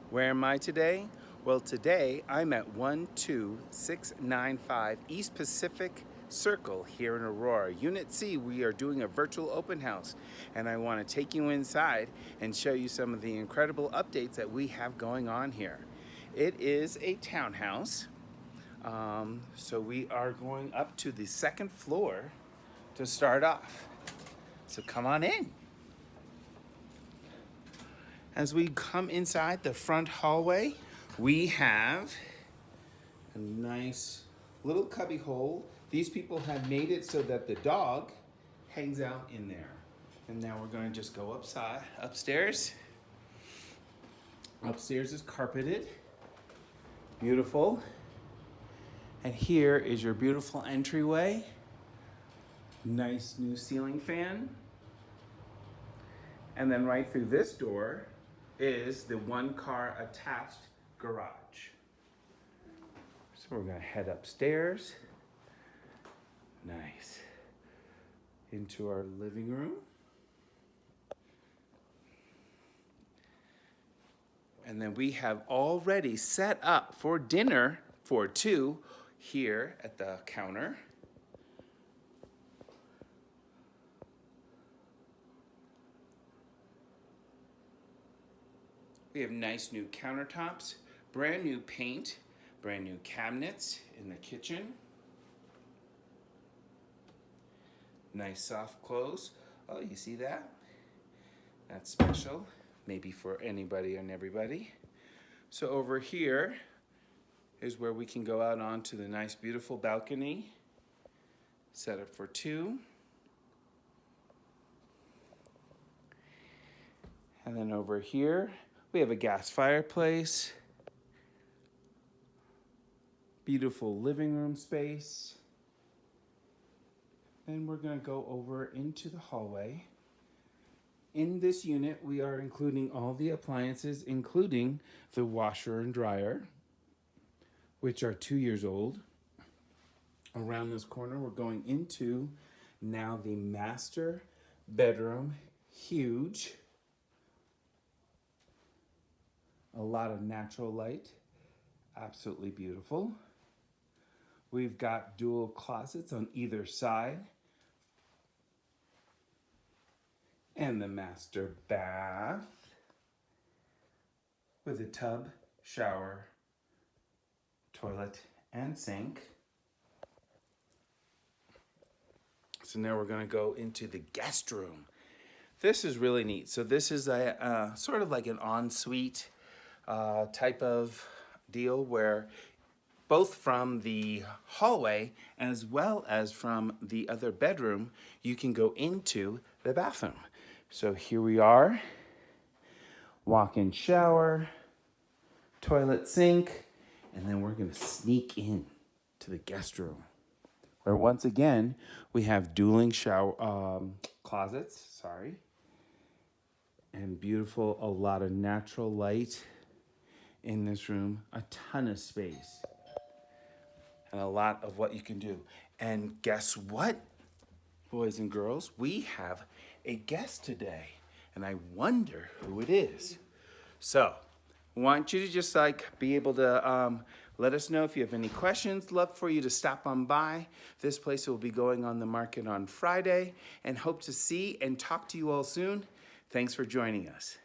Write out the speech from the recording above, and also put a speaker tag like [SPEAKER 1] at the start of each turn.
[SPEAKER 1] Where am I today? Well, today I'm at 12695 East Pacific Circle here in Aurora. Unit C, we are doing a virtual open house, and I want to take you inside and show you some of the incredible updates that we have going on here. It is a townhouse, so we are going up to the second floor to start off. So come on in. As we come inside the front hallway, we have a nice little cubby hole. These people have made it so that the dog hangs out in there. And now we're going to just go upstairs. Upstairs is carpeted. Beautiful. And here is your beautiful entryway. Nice new ceiling fan. And then right through this door is the one car attached garage. So we're gonna head upstairs. Nice. Into our living room. And then we have already set up for dinner for two here at the counter. We have nice new countertops, brand new paint, brand new cabinets in the kitchen. Nice soft clothes. Oh, you see that? That's special, maybe for anybody and everybody. So over here is where we can go out onto the nice, beautiful balcony. Set up for two. And then over here, we have a gas fireplace. Beautiful living room space. Then we're gonna go over into the hallway. In this unit, we are including all the appliances, including the washer and dryer, which are 2 years old. Around this corner, we're going into now the master bedroom. Huge. A lot of natural light. Absolutely beautiful. We've got dual closets on either side. And the master bath with a tub, shower, toilet, and sink. So now we're going to go into the guest room. This is really neat. So this is a sort of like an ensuite type of deal where both from the hallway as well as from the other bedroom, you can go into the bathroom. So here we are, walk-in shower, toilet sink, and then we're gonna sneak in to the guest room, where once again, we have dueling shower closets, and beautiful, a lot of natural light in this room, a ton of space, and a lot of what you can do. And guess what, boys and girls? We have a guest today, and I wonder who it is. So, I want you to just be able to let us know if you have any questions. Love for you to stop on by. This place will be going on the market on Friday, and hope to see and talk to you all soon. Thanks for joining us.